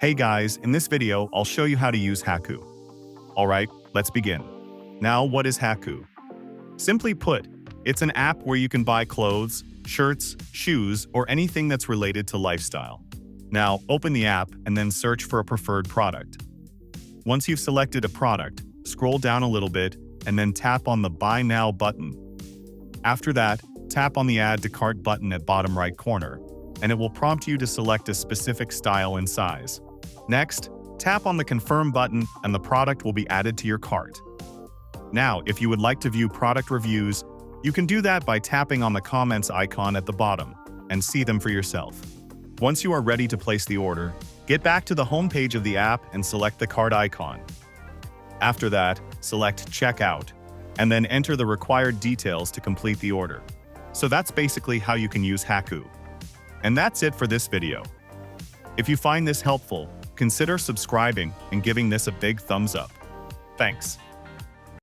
Hey guys, in this video, I'll show you how to use Hacoo. Alright, let's begin. Now, what is Hacoo? Simply put, it's an app where you can buy clothes, shirts, shoes, or anything that's related to lifestyle. Now, open the app and then search for a preferred product. Once you've selected a product, scroll down a little bit and then tap on the Buy Now button. After that, tap on the Add to Cart button at bottom right corner, and it will prompt you to select a specific style and size. Next, tap on the Confirm button and the product will be added to your cart. Now, if you would like to view product reviews, you can do that by tapping on the comments icon at the bottom and see them for yourself. Once you are ready to place the order, get back to the home page of the app and select the cart icon. After that, select Checkout, and then enter the required details to complete the order. So that's basically how you can use Hacoo. And that's it for this video. If you find this helpful, consider subscribing and giving this a big thumbs up. Thanks.